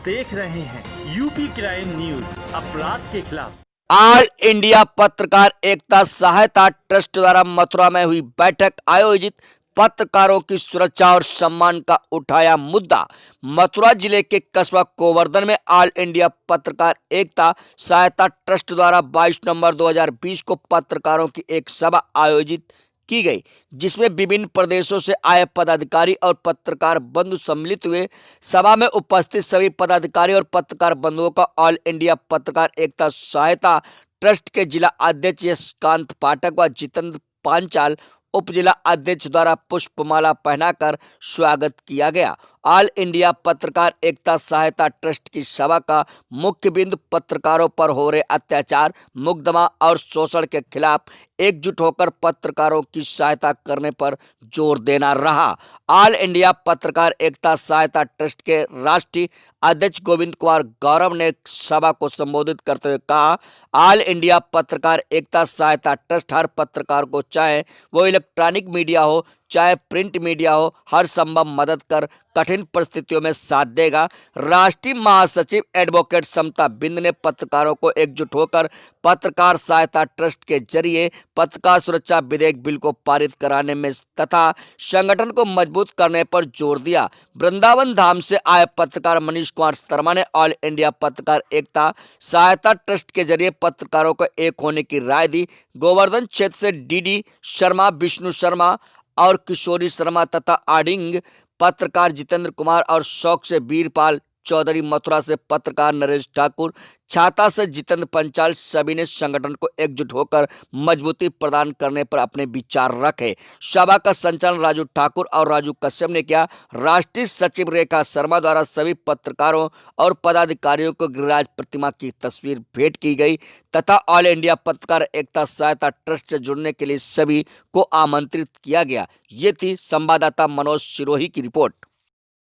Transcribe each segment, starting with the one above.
देख रहे हैं यूपी क्राइम न्यूज, अपराध के खिलाफ। ऑल इंडिया पत्रकार एकता सहायता ट्रस्ट द्वारा मथुरा में हुई बैठक आयोजित पत्रकारों की सुरक्षा और सम्मान का उठाया मुद्दा। मथुरा जिले के कस्बा गोवर्धन में ऑल इंडिया पत्रकार एकता सहायता ट्रस्ट द्वारा 22 नवंबर 2020 को पत्रकारों की एक सभा आयोजित की गई, जिसमें विभिन्न प्रदेशों से आए पदाधिकारी और पत्रकार बंधु सम्मिलित हुए। सभा में उपस्थित सभी पदाधिकारी और पत्रकार बंधुओं का ऑल इंडिया पत्रकार एकता सहायता ट्रस्ट के जिला अध्यक्ष यशकांत पाठक व जितेंद्र पांचाल उप जिला अध्यक्ष द्वारा पुष्पमाला पहनाकर स्वागत किया गया। ऑल इंडिया पत्रकार एकता सहायता ट्रस्ट की सभा का मुख्य बिंदु पत्रकारों पर हो रहे अत्याचार, मुकदमा और शोषण के खिलाफ एकजुट होकर पत्रकारों की सहायता करने पर जोर देना रहा। ऑल इंडिया पत्रकार एकता सहायता ट्रस्ट के राष्ट्रीय अध्यक्ष गोविंद कुमार गौरव ने सभा को संबोधित करते हुए कहा, ऑल इंडिया पत्रकार एकता सहायता ट्रस्ट हर पत्रकार को, चाहे वो इलेक्ट्रॉनिक मीडिया हो चाहे प्रिंट मीडिया हो, हर संभव मदद कर कठिन परिस्थितियों में साथ देगा। राष्ट्रीय महासचिव एडवोकेट समता बिंद ने पत्रकारों को एकजुट होकर पत्रकार सहायता ट्रस्ट के जरिए पत्रकार सुरक्षा विधेयक बिल को पारित कराने में तथा संगठन को मजबूत करने पर जोर दिया। वृंदावन धाम से आए पत्रकार मनीष कुमार शर्मा ने ऑल इंडिया पत्रकार एकता सहायता ट्रस्ट के जरिए पत्रकारों को एक होने की राय दी। गोवर्धन क्षेत्र से डीडी शर्मा, विष्णु शर्मा और किशोरी शर्मा तथा आडिंग पत्रकार जितेंद्र कुमार और शौक से वीरपाल चौधरी, मथुरा से पत्रकार नरेश ठाकुर, छाता से जितेंद्र पंचाल, सभी ने संगठन को एकजुट होकर मजबूती प्रदान करने पर अपने विचार रखे। सभा का संचालन राजू ठाकुर और राजू कश्यप ने किया। राष्ट्रीय सचिव रेखा शर्मा द्वारा सभी पत्रकारों और पदाधिकारियों को गिरिराज प्रतिमा की तस्वीर भेंट की गई तथा ऑल इंडिया पत्रकार एकता सहायता ट्रस्ट से जुड़ने के लिए सभी को आमंत्रित किया गया। ये थी संवाददाता मनोज सिरोही की रिपोर्ट।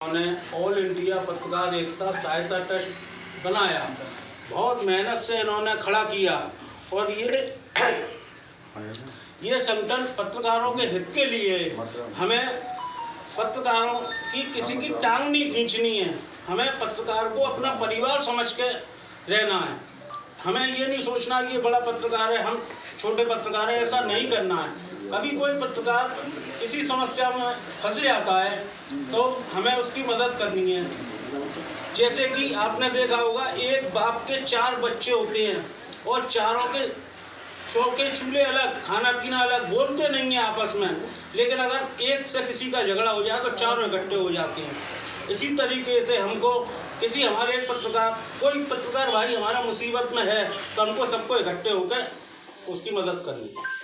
उन्होंने ऑल इंडिया पत्रकार एकता सहायता ट्रस्ट बनाया, बहुत मेहनत से इन्होंने खड़ा किया और ये संगठन पत्रकारों के हित के लिए। हमें पत्रकारों की किसी की टांग नहीं खींचनी है, हमें पत्रकार को अपना परिवार समझ के रहना है। हमें ये नहीं सोचना कि ये बड़ा पत्रकार है, हम छोटे पत्रकार हैं, ऐसा नहीं करना है। कभी कोई पत्रकार किसी समस्या में फंस जाता है तो हमें उसकी मदद करनी है। जैसे कि आपने देखा होगा, एक बाप के 4 बच्चे होते हैं और चारों के चौके चूल्हे अलग, खाना पीना अलग, बोलते नहीं हैं आपस में, लेकिन अगर एक से किसी का झगड़ा हो जाए तो चारों इकट्ठे हो जाते हैं। इसी तरीके से हमको किसी हमारे पत्रकार, कोई पत्रकार भाई हमारा मुसीबत में है तो हमको सबको इकट्ठे होकर उसकी मदद करनी है।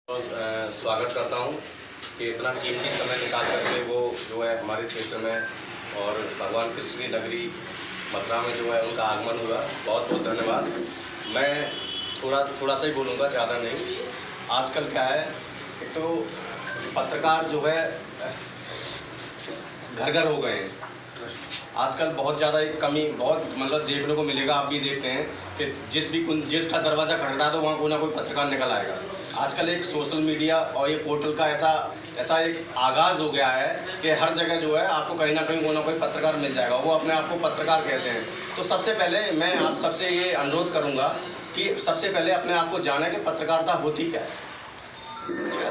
स्वागत करता हूँ कि इतना कीमती समय निकाल करके वो जो है हमारे क्षेत्र में और भगवान कृष्ण की नगरी मथुरा में जो है उनका आगमन हुआ। बहुत बहुत धन्यवाद। मैं थोड़ा सा ही बोलूँगा, ज़्यादा नहीं। आजकल क्या है, एक तो पत्रकार जो है घर घर हो गए हैं। आजकल बहुत ज़्यादा एक कमी, बहुत मतलब देखने को मिलेगा, आप भी देखते हैं कि जिसका दरवाज़ा खटखटा दो वहाँ कोई ना कोई पत्रकार निकल आएगा। आजकल एक सोशल मीडिया और ये पोर्टल का ऐसा एक आगाज़ हो गया है कि हर जगह जो है आपको कहीं ना कहीं कोई ना कोई पत्रकार मिल जाएगा, वो अपने आप को पत्रकार कहते हैं। तो सबसे पहले मैं आप सबसे ये अनुरोध करूँगा कि सबसे पहले अपने आप को जाने कि पत्रकारिता होती क्या है,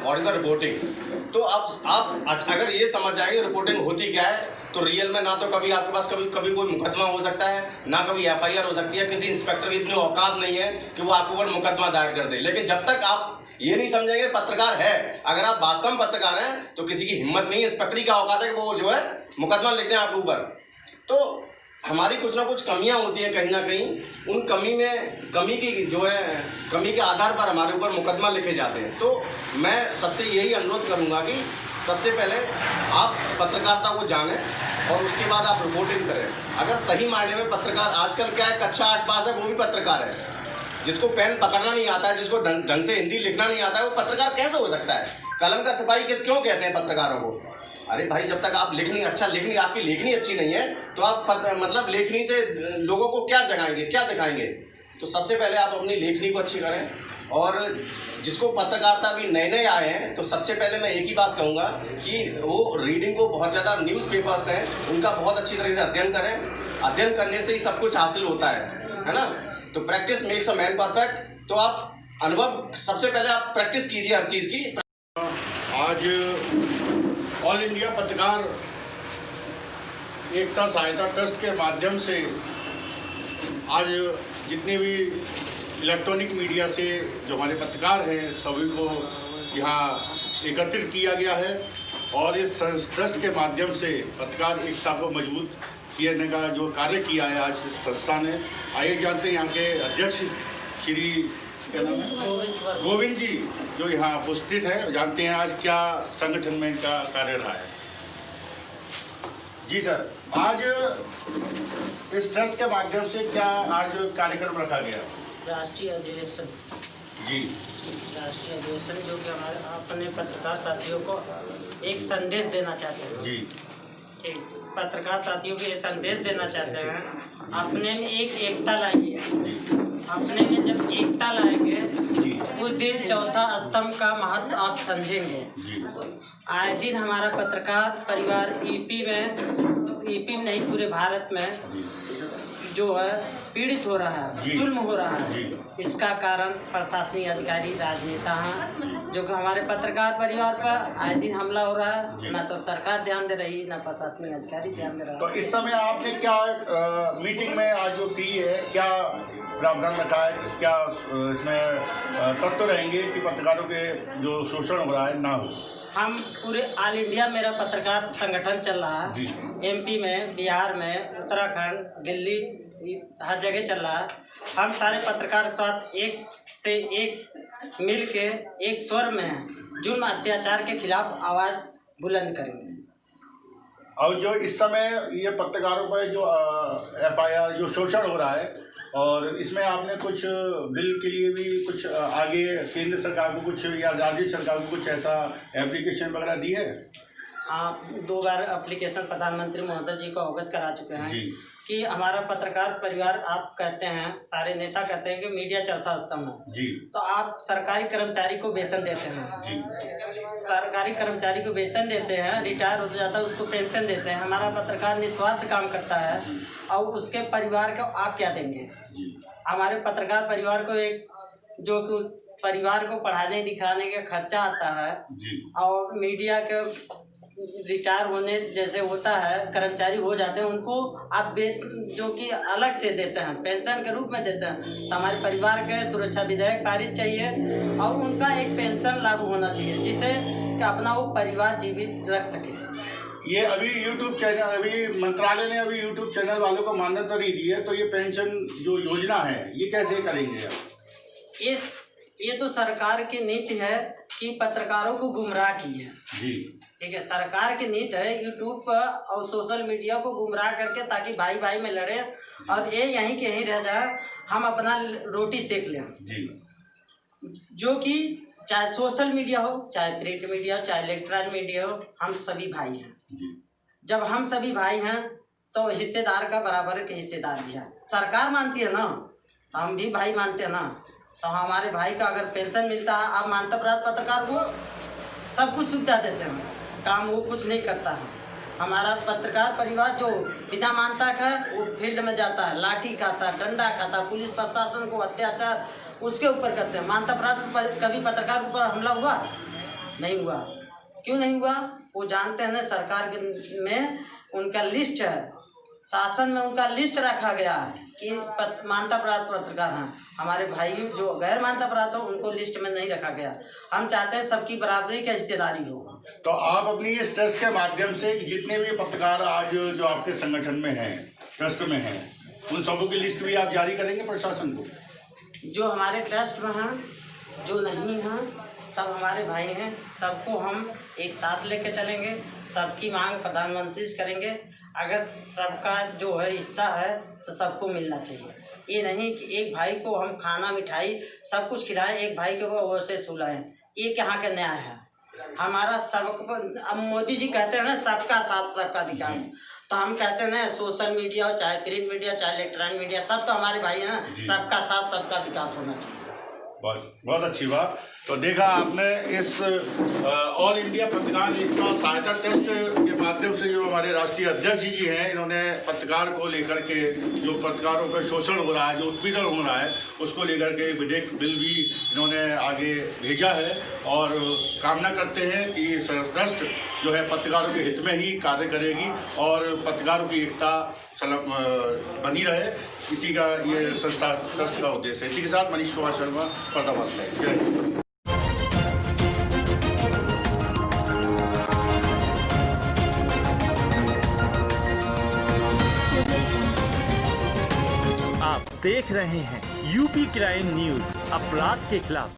व्हाट इज़ द रिपोर्टिंग। तो अब आप अगर ये समझ जाएंगे रिपोर्टिंग होती क्या है, तो रियल में ना तो कभी आपके पास कभी कोई मुकदमा हो सकता है, ना कभी FIR हो सकती है। किसी इंस्पेक्टर की इतनी औकात नहीं है कि वो आपके ऊपर मुकदमा दायर कर दे। लेकिन जब तक आप ये नहीं समझेंगे पत्रकार है, अगर आप वास्तव में पत्रकार हैं तो किसी की हिम्मत नहीं है, इंस्पेक्टर की औकात है कि वो जो है मुकदमा लिखते हैं आपके ऊपर। तो हमारी कुछ ना कुछ कमियां होती हैं कहीं ना कहीं, उन कमी के आधार पर हमारे ऊपर मुकदमा लिखे जाते हैं। तो मैं सबसे यही अनुरोध करूंगा कि सबसे पहले आप पत्रकारिता को जानें और उसके बाद आप रिपोर्टिंग करें। अगर सही मायने में पत्रकार, आजकल क्या है, कक्षा 8 पास है वो भी पत्रकार है। जिसको पेन पकड़ना नहीं आता है, जिसको ढंग से हिंदी लिखना नहीं आता है, वो पत्रकार कैसे हो सकता है? कलम का सिपाही क्यों कहते हैं पत्रकारों को? अरे भाई, जब तक आप आपकी लेखनी अच्छी नहीं है तो आप मतलब लेखनी से लोगों को क्या जगाएंगे, क्या दिखाएंगे? तो सबसे पहले आप अपनी लेखनी को अच्छी करें, और जिसको पत्रकारिता अभी नए नए आए हैं, तो सबसे पहले मैं एक ही बात कहूँगा कि वो रीडिंग को बहुत ज़्यादा, न्यूज़पेपर्स हैं उनका बहुत अच्छी तरह से अध्ययन करें। अध्ययन करने से ही सब कुछ हासिल होता है ना। तो practice makes a man perfect. तो आप अनुभव, सबसे पहले आप प्रैक्टिस कीजिए हर चीज़ की। आज ऑल इंडिया पत्रकार एकता सहायता ट्रस्ट के माध्यम से आज जितने भी इलेक्ट्रॉनिक मीडिया से जो हमारे पत्रकार हैं सभी को यहाँ एकत्रित किया गया है और इस ट्रस्ट के माध्यम से पत्रकार एकता को मजबूत करने का जो कार्य किया है आज इस संस्था ने। आइए जानते हैं यहाँ के अध्यक्ष श्री क्या नाम है, गोविंद जी, जो यहाँ उपस्थित है, जानते हैं आज क्या संगठन में इनका कार्य रहा है। जी सर, आज इस ट्रस्ट के माध्यम से क्या आज कार्यक्रम रखा गया? राष्ट्रीय अधिवेशन जी, राष्ट्रीय अधिवेशन जो कि हमारे अपने पत्रकार साथियों को एक संदेश देना चाहते हैं। जी, एक पत्रकार साथियों को ये संदेश देना चाहते हैं, अपने में एक एकता लाइए। अपने में जब एकता लाएंगे उस दिन चौथा स्तंभ का महत्व आप समझेंगे। आए दिन हमारा पत्रकार परिवार यूपी में नहीं पूरे भारत में जो है पीड़ित हो रहा है, जुल्म हो रहा है। इसका कारण प्रशासनिक अधिकारी, राजनेता हैं जो कि हमारे पत्रकार परिवार पर आए दिन हमला हो रहा है। ना तो सरकार ध्यान दे रही, ना प्रशासनिक अधिकारी ध्यान दे रहा है। तो इस समय आपने क्या मीटिंग में आज जो की है, क्या प्रावधान रखा है, क्या इसमें तत्व रहेंगे कि पत्रकारों के जो शोषण हो रहा है ना हो? हम पूरे ऑल इंडिया मेरा पत्रकार संगठन चल रहा है, एमपी में, बिहार में, उत्तराखंड, दिल्ली, हर जगह चल रहा है। हम सारे पत्रकार साथ एक से एक मिल के एक स्वर में जुल्म अत्याचार के खिलाफ आवाज़ बुलंद करेंगे। और जो इस समय ये पत्रकारों पर जो FIR जो शोषण हो रहा है, और इसमें आपने कुछ बिल के लिए भी कुछ आगे केंद्र सरकार को कुछ या राज्य सरकार को कुछ ऐसा एप्लीकेशन वगैरह दी है? हाँ, 2 बार एप्लीकेशन प्रधानमंत्री महोदय जी को अवगत करा चुके हैं कि हमारा पत्रकार परिवार, आप कहते हैं, सारे नेता कहते हैं कि मीडिया चौथा स्तंभ है जी, तो आप सरकारी कर्मचारी को वेतन देते हैं जी, सरकारी कर्मचारी को वेतन देते हैं, रिटायर हो जाता है उसको पेंशन देते हैं। हमारा पत्रकार निस्वार्थ काम करता है और उसके परिवार को आप क्या देंगे? हमारे पत्रकार परिवार को एक जो कि परिवार को पढ़ाने लिखाने का खर्चा आता है और मीडिया के रिटायर होने जैसे होता है, कर्मचारी हो जाते हैं, उनको आप जो कि अलग से देते हैं, पेंशन के रूप में देते हैं। तो हमारे परिवार के सुरक्षा विधेयक पारित चाहिए और उनका एक पेंशन लागू होना चाहिए जिससे कि अपना वो परिवार जीवित रख सके। ये अभी यूट्यूब चैनल, अभी मंत्रालय ने अभी यूट्यूब चैनल वालों को मान्यता नहीं दी है, तो ये पेंशन जो योजना है ये कैसे करेंगे आप? ये तो सरकार की नीति है कि पत्रकारों को गुमराह की है जी, ठीक है। सरकार की नीति है यूट्यूब पर और सोशल मीडिया को गुमराह करके ताकि भाई भाई में लड़े और ये यहीं के यहीं रह जाए, हम अपना रोटी सेक लें जी। जो कि चाहे सोशल मीडिया हो, चाहे प्रिंट मीडिया हो, चाहे इलेक्ट्रॉनिक मीडिया हो, हम सभी भाई हैं जी। जब हम सभी भाई हैं तो हिस्सेदार का बराबर के हिस्सेदार भी है। सरकार मानती है ना, तो हम भी भाई मानते हैं ना। तो हमारे भाई का अगर पेंशन मिलता है, आप मानता प्राप्त पत्रकार को सब कुछ सुविधा देते हैं, काम वो कुछ नहीं करता है। हमारा पत्रकार परिवार जो बिना मानता का वो फील्ड में जाता है, लाठी खाता, डंडा खाता, पुलिस प्रशासन को अत्याचार उसके ऊपर करते हैं। मानता प्राप्त कभी पत्रकार के ऊपर हमला हुआ? नहीं हुआ। क्यों नहीं हुआ? वो जानते हैं ना, सरकार में उनका लिस्ट है, शासन में उनका लिस्ट रखा गया है कि मान्यता प्राप्त पत्रकार हैं। हमारे भाई जो गैर मान्यता प्राप्त हो उनको लिस्ट में नहीं रखा गया। हम चाहते हैं सबकी बराबरी की हिस्सेदारी हो। तो आप अपनी इस ट्रस्ट के माध्यम से जितने भी पत्रकार आज जो आपके संगठन में हैं, ट्रस्ट में हैं, उन सबों की लिस्ट भी आप जारी करेंगे प्रशासन को? जो हमारे ट्रस्ट में हैं, जो नहीं हैं, सब हमारे भाई हैं, सबको हम एक साथ लेके चलेंगे। सबकी मांग प्रधानमंत्री से करेंगे। अगर सबका जो है हिस्सा है तो सबको मिलना चाहिए। ये नहीं कि एक भाई को हम खाना मिठाई सब कुछ खिलाएं, एक भाई को वो से सुलाएं। ये कहाँ का न्याय है? हमारा सबको, अब मोदी जी कहते हैं ना सबका साथ सबका विकास, तो हम कहते हैं ना सोशल मीडिया चाहे प्रिंट मीडिया चाहे इलेक्ट्रॉनिक मीडिया सब तो हमारे भाई हैं ना, सबका साथ सबका विकास होना चाहिए। बहुत अच्छी बात। तो देखा आपने इस ऑल इंडिया पत्रकार एकता सहायता ट्रस्ट के माध्यम से जो हमारे राष्ट्रीय अध्यक्ष जी हैं, इन्होंने पत्रकार को लेकर के जो पत्रकारों का शोषण हो रहा है, जो उत्पीड़न हो रहा है, उसको लेकर के विधेयक बिल भी इन्होंने आगे भेजा है और कामना करते हैं कि ट्रस्ट जो है पत्रकारों के हित में ही कार्य करेगी और पत्रकारों की एकता बनी रहे। इसी का ये संस्था ट्रस्ट का उद्देश्य है। इसी के साथ मनीष कुमार शर्मा, पर्दाफाश लाइव। जय हिंद। आप देख रहे हैं यूपी क्राइम न्यूज, अपराध के खिलाफ